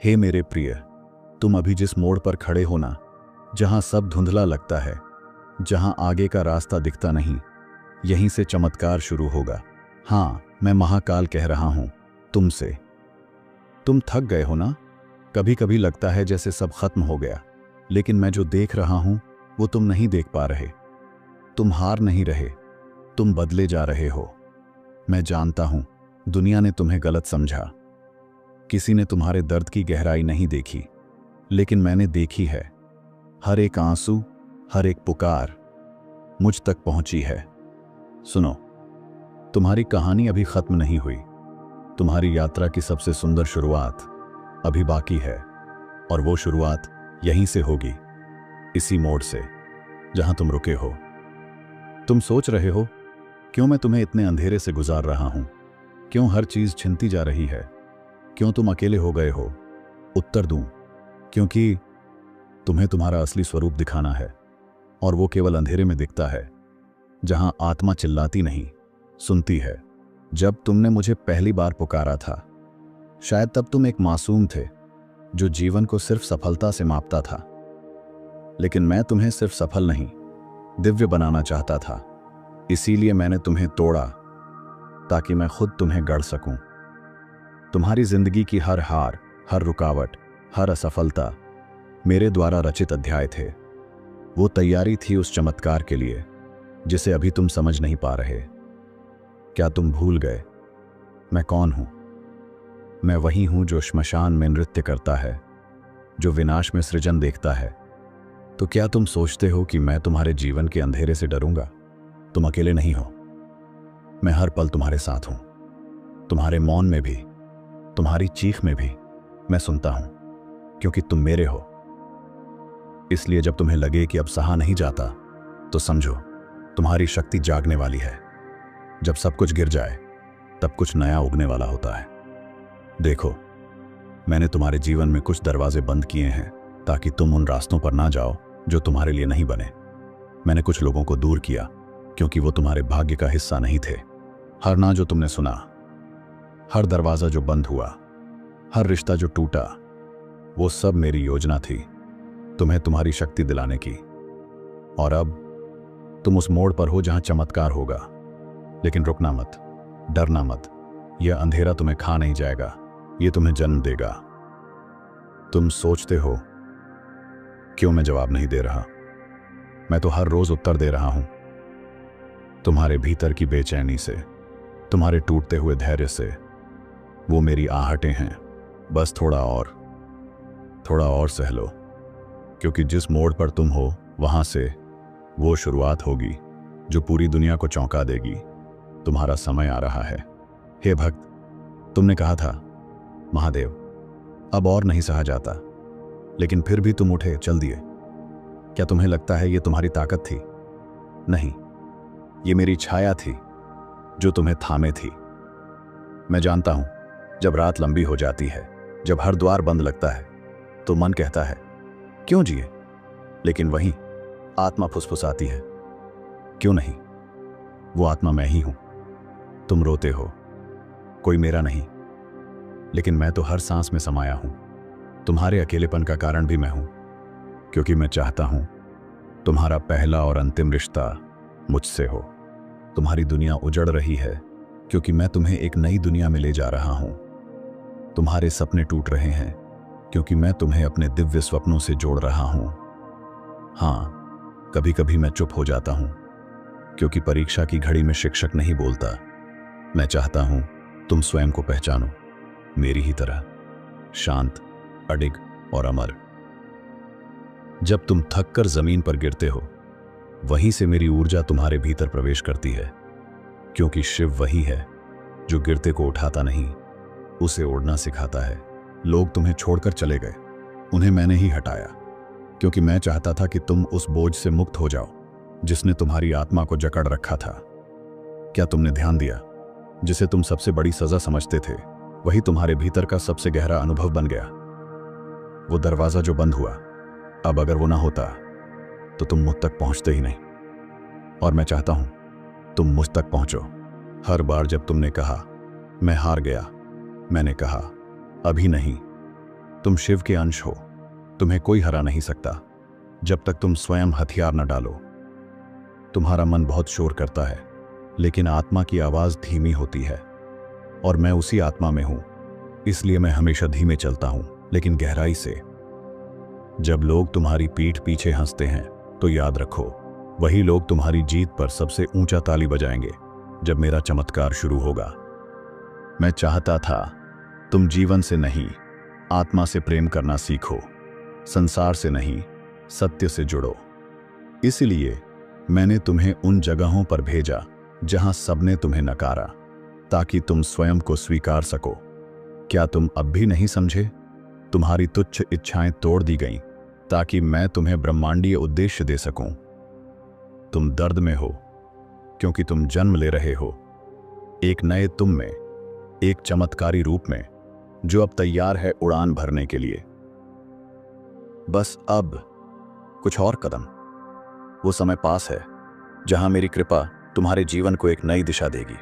हे मेरे प्रिय, तुम अभी जिस मोड़ पर खड़े हो ना, जहां सब धुंधला लगता है, जहां आगे का रास्ता दिखता नहीं, यहीं से चमत्कार शुरू होगा। हाँ, मैं महाकाल कह रहा हूं तुमसे। तुम थक गए हो ना? कभी कभी लगता है जैसे सब खत्म हो गया, लेकिन मैं जो देख रहा हूं वो तुम नहीं देख पा रहे। तुम हार नहीं रहे, तुम बदले जा रहे हो। मैं जानता हूं दुनिया ने तुम्हें गलत समझा, किसी ने तुम्हारे दर्द की गहराई नहीं देखी, लेकिन मैंने देखी है। हर एक आंसू, हर एक पुकार मुझ तक पहुंची है। सुनो, तुम्हारी कहानी अभी खत्म नहीं हुई। तुम्हारी यात्रा की सबसे सुंदर शुरुआत अभी बाकी है, और वो शुरुआत यहीं से होगी, इसी मोड़ से जहां तुम रुके हो। तुम सोच रहे हो क्यों मैं तुम्हें इतने अंधेरे से गुजार रहा हूं, क्यों हर चीज छिनती जा रही है, क्यों तुम अकेले हो गए हो? उत्तर दूं, क्योंकि तुम्हें तुम्हारा असली स्वरूप दिखाना है, और वो केवल अंधेरे में दिखता है, जहां आत्मा चिल्लाती नहीं, सुनती है। जब तुमने मुझे पहली बार पुकारा था, शायद तब तुम एक मासूम थे जो जीवन को सिर्फ सफलता से मापता था, लेकिन मैं तुम्हें सिर्फ सफल नहीं, दिव्य बनाना चाहता था। इसीलिए मैंने तुम्हें तोड़ा, ताकि मैं खुद तुम्हें गढ़ सकूं। तुम्हारी जिंदगी की हर हार, हर रुकावट, हर असफलता मेरे द्वारा रचित अध्याय थे। वो तैयारी थी उस चमत्कार के लिए जिसे अभी तुम समझ नहीं पा रहे। क्या तुम भूल गए मैं कौन हूं? मैं वही हूं जो श्मशान में नृत्य करता है, जो विनाश में सृजन देखता है। तो क्या तुम सोचते हो कि मैं तुम्हारे जीवन के अंधेरे से डरूंगा? तुम अकेले नहीं हो। मैं हर पल तुम्हारे साथ हूं, तुम्हारे मौन में भी, तुम्हारी चीख में भी मैं सुनता हूं, क्योंकि तुम मेरे हो। इसलिए जब तुम्हें लगे कि अब सहा नहीं जाता, तो समझो तुम्हारी शक्ति जागने वाली है। जब सब कुछ गिर जाए, तब कुछ नया उगने वाला होता है। देखो, मैंने तुम्हारे जीवन में कुछ दरवाजे बंद किए हैं, ताकि तुम उन रास्तों पर ना जाओ जो तुम्हारे लिए नहीं बने। मैंने कुछ लोगों को दूर किया, क्योंकि वो तुम्हारे भाग्य का हिस्सा नहीं थे। हर ना जो तुमने सुना, हर दरवाजा जो बंद हुआ, हर रिश्ता जो टूटा, वो सब मेरी योजना थी, तुम्हें तुम्हारी शक्ति दिलाने की। और अब तुम उस मोड़ पर हो जहां चमत्कार होगा। लेकिन रुकना मत, डरना मत। यह अंधेरा तुम्हें खा नहीं जाएगा, यह तुम्हें जन्म देगा। तुम सोचते हो क्यों मैं जवाब नहीं दे रहा? मैं तो हर रोज उत्तर दे रहा हूं। तुम्हारे भीतर की बेचैनी से, तुम्हारे टूटते हुए धैर्य से, वो मेरी आहटें हैं। बस थोड़ा और सह लो, क्योंकि जिस मोड़ पर तुम हो, वहां से वो शुरुआत होगी जो पूरी दुनिया को चौंका देगी। तुम्हारा समय आ रहा है। हे भक्त, तुमने कहा था महादेव अब और नहीं सहा जाता, लेकिन फिर भी तुम उठे, चल दिए। क्या तुम्हें लगता है ये तुम्हारी ताकत थी? नहीं, ये मेरी छाया थी जो तुम्हें थामे थी। मैं जानता हूं, जब रात लंबी हो जाती है, जब हर द्वार बंद लगता है, तो मन कहता है क्यों जिए, लेकिन वहीं आत्मा फुसफुसाती है क्यों नहीं। वो आत्मा मैं ही हूं। तुम रोते हो, कोई मेरा नहीं, लेकिन मैं तो हर सांस में समाया हूं। तुम्हारे अकेलेपन का कारण भी मैं हूं, क्योंकि मैं चाहता हूं तुम्हारा पहला और अंतिम रिश्ता मुझसे हो। तुम्हारी दुनिया उजड़ रही है, क्योंकि मैं तुम्हें एक नई दुनिया में ले जा रहा हूं। तुम्हारे सपने टूट रहे हैं, क्योंकि मैं तुम्हें अपने दिव्य स्वप्नों से जोड़ रहा हूं। हाँ, कभी कभी मैं चुप हो जाता हूं, क्योंकि परीक्षा की घड़ी में शिक्षक नहीं बोलता। मैं चाहता हूं तुम स्वयं को पहचानो, मेरी ही तरह, शांत, अडिग और अमर। जब तुम थक कर जमीन पर गिरते हो, वहीं से मेरी ऊर्जा तुम्हारे भीतर प्रवेश करती है, क्योंकि शिव वही है जो गिरते को उठाता नहीं, उसे उड़ना सिखाता है। लोग तुम्हें छोड़कर चले गए, उन्हें मैंने ही हटाया, क्योंकि मैं चाहता था कि तुम उस बोझ से मुक्त हो जाओ जिसने तुम्हारी आत्मा को जकड़ रखा था। क्या तुमने ध्यान दिया? जिसे तुम सबसे बड़ी सजा समझते थे, वही तुम्हारे भीतर का सबसे गहरा अनुभव बन गया। वो दरवाजा जो बंद हुआ, अब अगर वो ना होता तो तुम मुझ तक पहुंचते ही नहीं। और मैं चाहता हूं तुम मुझ तक पहुंचो। हर बार जब तुमने कहा मैं हार गया, मैंने कहा अभी नहीं, तुम शिव के अंश हो। तुम्हें कोई हरा नहीं सकता जब तक तुम स्वयं हथियार न डालो। तुम्हारा मन बहुत शोर करता है, लेकिन आत्मा की आवाज धीमी होती है, और मैं उसी आत्मा में हूं। इसलिए मैं हमेशा धीमे चलता हूं, लेकिन गहराई से। जब लोग तुम्हारी पीठ पीछे हंसते हैं तो याद रखो, वही लोग तुम्हारी जीत पर सबसे ऊंचा ताली बजाएंगे जब मेरा चमत्कार शुरू होगा। मैं चाहता था तुम जीवन से नहीं, आत्मा से प्रेम करना सीखो। संसार से नहीं, सत्य से जुड़ो। इसलिए मैंने तुम्हें उन जगहों पर भेजा जहां सबने तुम्हें नकारा, ताकि तुम स्वयं को स्वीकार सको। क्या तुम अब भी नहीं समझे? तुम्हारी तुच्छ इच्छाएं तोड़ दी गईं ताकि मैं तुम्हें ब्रह्मांडीय उद्देश्य दे सकूं। तुम दर्द में हो क्योंकि तुम जन्म ले रहे हो एक नए तुम में, एक चमत्कारी रूप में जो अब तैयार है उड़ान भरने के लिए। बस अब कुछ और कदम। वो समय पास है जहां मेरी कृपा तुम्हारे जीवन को एक नई दिशा देगी।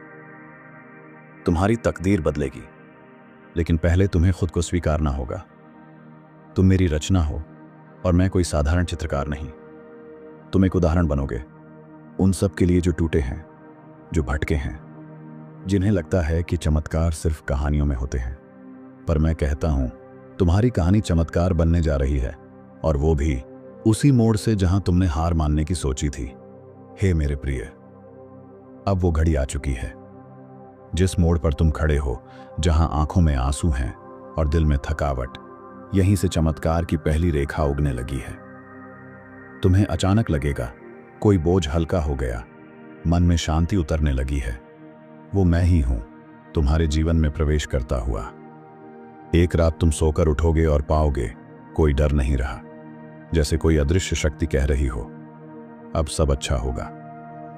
तुम्हारी तकदीर बदलेगी, लेकिन पहले तुम्हें खुद को स्वीकारना होगा। तुम मेरी रचना हो और मैं कोई साधारण चित्रकार नहीं। तुम एक उदाहरण बनोगे उन सब के लिए जो टूटे हैं, जो भटके हैं, जिन्हें लगता है कि चमत्कार सिर्फ कहानियों में होते हैं। पर मैं कहता हूं, तुम्हारी कहानी चमत्कार बनने जा रही है, और वो भी उसी मोड़ से जहां तुमने हार मानने की सोची थी। हे मेरे प्रिय, अब वो घड़ी आ चुकी है। जिस मोड़ पर तुम खड़े हो, जहां आंखों में आंसू हैं और दिल में थकावट, यहीं से चमत्कार की पहली रेखा उगने लगी है। तुम्हें अचानक लगेगा कोई बोझ हल्का हो गया, मन में शांति उतरने लगी है। वो मैं ही हूं, तुम्हारे जीवन में प्रवेश करता हुआ। एक रात तुम सोकर उठोगे और पाओगे कोई डर नहीं रहा, जैसे कोई अदृश्य शक्ति कह रही हो, अब सब अच्छा होगा।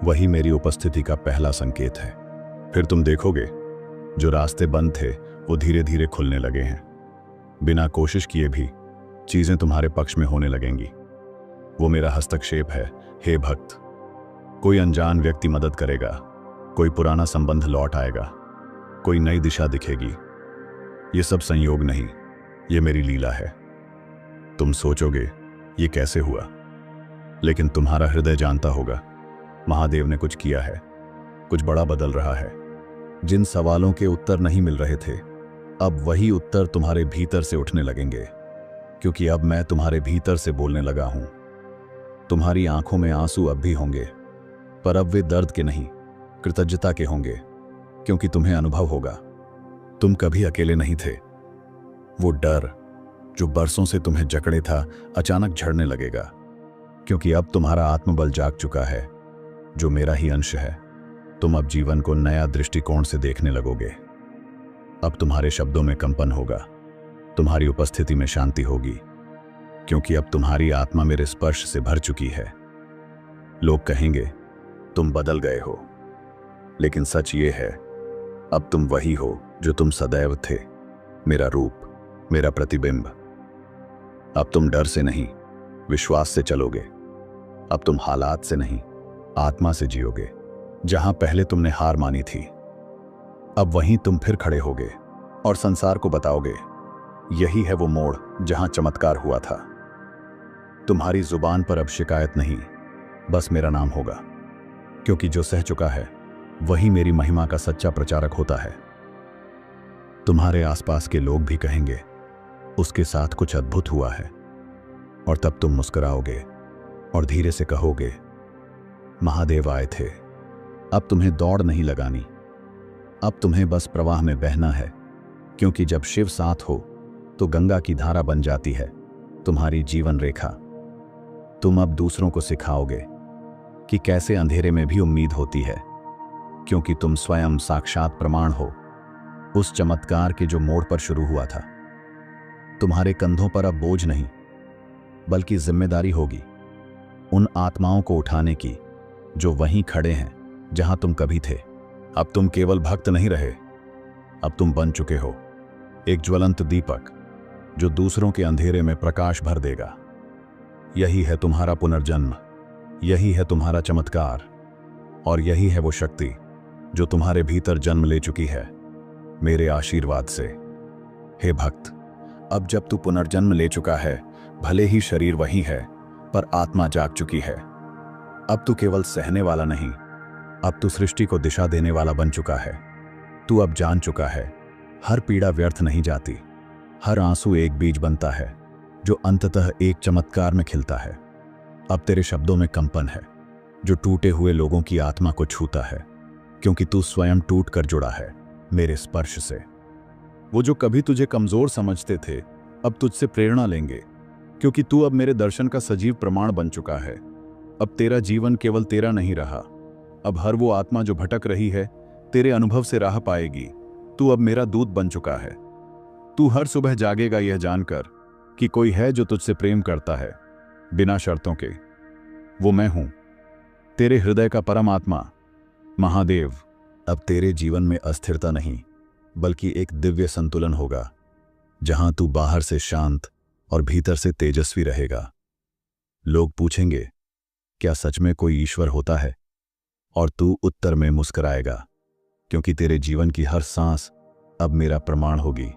वही मेरी उपस्थिति का पहला संकेत है। फिर तुम देखोगे जो रास्ते बंद थे वो धीरे धीरे खुलने लगे हैं। बिना कोशिश किए भी चीजें तुम्हारे पक्ष में होने लगेंगी। वो मेरा हस्तक्षेप है, हे भक्त। कोई अनजान व्यक्ति मदद करेगा, कोई पुराना संबंध लौट आएगा, कोई नई दिशा दिखेगी। ये सब संयोग नहीं, ये मेरी लीला है। तुम सोचोगे ये कैसे हुआ, लेकिन तुम्हारा हृदय जानता होगा महादेव ने कुछ किया है, कुछ बड़ा बदल रहा है। जिन सवालों के उत्तर नहीं मिल रहे थे, अब वही उत्तर तुम्हारे भीतर से उठने लगेंगे, क्योंकि अब मैं तुम्हारे भीतर से बोलने लगा हूं। तुम्हारी आंखों में आंसू अब भी होंगे, पर अब वे दर्द के नहीं, कृतज्ञता के होंगे, क्योंकि तुम्हें अनुभव होगा तुम कभी अकेले नहीं थे। वो डर जो बरसों से तुम्हें जकड़े था, अचानक झड़ने लगेगा, क्योंकि अब तुम्हारा आत्मबल जाग चुका है, जो मेरा ही अंश है। तुम अब जीवन को नया दृष्टिकोण से देखने लगोगे। अब तुम्हारे शब्दों में कंपन होगा, तुम्हारी उपस्थिति में शांति होगी, क्योंकि अब तुम्हारी आत्मा मेरे स्पर्श से भर चुकी है। लोग कहेंगे तुम बदल गए हो, लेकिन सच ये है, अब तुम वही हो जो तुम सदैव थे, मेरा रूप, मेरा प्रतिबिंब। अब तुम डर से नहीं, विश्वास से चलोगे। अब तुम हालात से नहीं, आत्मा से जियोगे। जहां पहले तुमने हार मानी थी, अब वहीं तुम फिर खड़े होगे और संसार को बताओगे, यही है वो मोड़ जहां चमत्कार हुआ था। तुम्हारी जुबान पर अब शिकायत नहीं, बस मेरा नाम होगा, क्योंकि जो सह चुका है वही मेरी महिमा का सच्चा प्रचारक होता है। तुम्हारे आसपास के लोग भी कहेंगे उसके साथ कुछ अद्भुत हुआ है, और तब तुम मुस्कुराओगे और धीरे से कहोगे, महादेव आए थे। अब तुम्हें दौड़ नहीं लगानी, अब तुम्हें बस प्रवाह में बहना है, क्योंकि जब शिव साथ हो तो गंगा की धारा बन जाती है तुम्हारी जीवन रेखा। तुम अब दूसरों को सिखाओगे कि कैसे अंधेरे में भी उम्मीद होती है, क्योंकि तुम स्वयं साक्षात प्रमाण हो उस चमत्कार के जो मोड़ पर शुरू हुआ था। तुम्हारे कंधों पर अब बोझ नहीं, बल्कि जिम्मेदारी होगी उन आत्माओं को उठाने की जो वहीं खड़े हैं जहां तुम कभी थे। अब तुम केवल भक्त नहीं रहे, अब तुम बन चुके हो एक ज्वलंत दीपक जो दूसरों के अंधेरे में प्रकाश भर देगा। यही है तुम्हारा पुनर्जन्म, यही है तुम्हारा चमत्कार, और यही है वो शक्ति जो तुम्हारे भीतर जन्म ले चुकी है मेरे आशीर्वाद से। हे भक्त, अब जब तू पुनर्जन्म ले चुका है, भले ही शरीर वही है, पर आत्मा जाग चुकी है। अब तू केवल सहने वाला नहीं, अब तू सृष्टि को दिशा देने वाला बन चुका है। तू अब जान चुका है, हर पीड़ा व्यर्थ नहीं जाती, हर आंसू एक बीज बनता है जो अंततः एक चमत्कार में खिलता है। अब तेरे शब्दों में कंपन है जो टूटे हुए लोगों की आत्मा को छूता है, क्योंकि तू स्वयं टूट कर जुड़ा है मेरे स्पर्श से। वो जो कभी तुझे कमजोर समझते थे, अब तुझसे प्रेरणा लेंगे, क्योंकि तू अब मेरे दर्शन का सजीव प्रमाण बन चुका है। अब तेरा जीवन केवल तेरा नहीं रहा, अब हर वो आत्मा जो भटक रही है तेरे अनुभव से राह पाएगी। तू अब मेरा दूत बन चुका है। तू हर सुबह जागेगा यह जानकर कि कोई है जो तुझसे प्रेम करता है, बिना शर्तों के। वो मैं हूं, तेरे हृदय का परमात्मा, महादेव। अब तेरे जीवन में अस्थिरता नहीं, बल्कि एक दिव्य संतुलन होगा, जहां तू बाहर से शांत और भीतर से तेजस्वी रहेगा। लोग पूछेंगे, क्या सच में कोई ईश्वर होता है? और तू उत्तर में मुस्कुराएगा, क्योंकि तेरे जीवन की हर सांस अब मेरा प्रमाण होगी।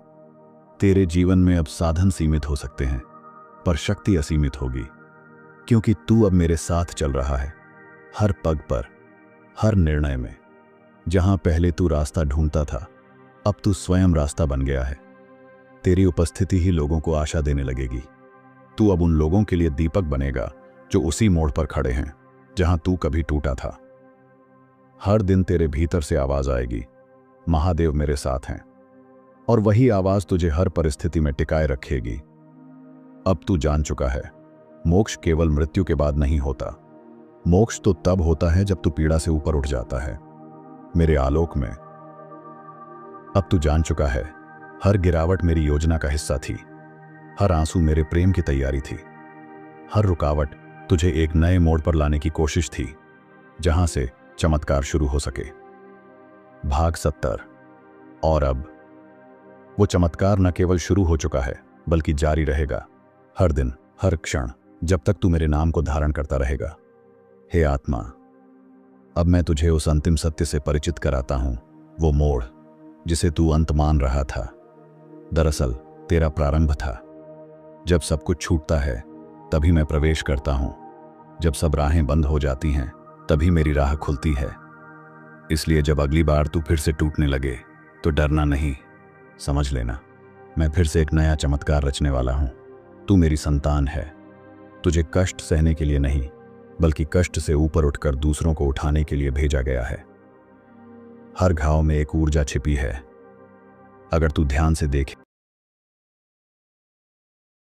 तेरे जीवन में अब साधन सीमित हो सकते हैं, पर शक्ति असीमित होगी, क्योंकि तू अब मेरे साथ चल रहा है, हर पग पर, हर निर्णय में। जहां पहले तू रास्ता ढूंढता था, अब तू स्वयं रास्ता बन गया है। तेरी उपस्थिति ही लोगों को आशा देने लगेगी। तू अब उन लोगों के लिए दीपक बनेगा जो उसी मोड़ पर खड़े हैं जहां तू कभी टूटा था। हर दिन तेरे भीतर से आवाज आएगी, महादेव मेरे साथ हैं, और वही आवाज तुझे हर परिस्थिति में टिकाए रखेगी। अब तू जान चुका है, मोक्ष केवल मृत्यु के बाद नहीं होता। मोक्ष तो तब होता है जब तू पीड़ा से ऊपर उठ जाता है, मेरे आलोक में। अब तू जान चुका है, हर गिरावट मेरी योजना का हिस्सा थी, हर आंसू मेरे प्रेम की तैयारी थी, हर रुकावट तुझे एक नए मोड़ पर लाने की कोशिश थी, जहां से चमत्कार शुरू हो सके। भाग 70। और अब वो चमत्कार न केवल शुरू हो चुका है, बल्कि जारी रहेगा, हर दिन, हर क्षण, जब तक तू मेरे नाम को धारण करता रहेगा। हे आत्मा, अब मैं तुझे उस अंतिम सत्य से परिचित कराता हूं। वो मोड़ जिसे तू अंत मान रहा था, दरअसल तेरा प्रारंभ था। जब सब कुछ छूटता है, तभी मैं प्रवेश करता हूं। जब सब राहें बंद हो जाती हैं, तभी मेरी राह खुलती है। इसलिए जब अगली बार तू फिर से टूटने लगे, तो डरना नहीं, समझ लेना, मैं फिर से एक नया चमत्कार रचने वाला हूं। तू मेरी संतान है। तुझे कष्ट सहने के लिए नहीं, बल्कि कष्ट से ऊपर उठकर दूसरों को उठाने के लिए भेजा गया है। हर घाव में एक ऊर्जा छिपी है, अगर तू ध्यान से देखे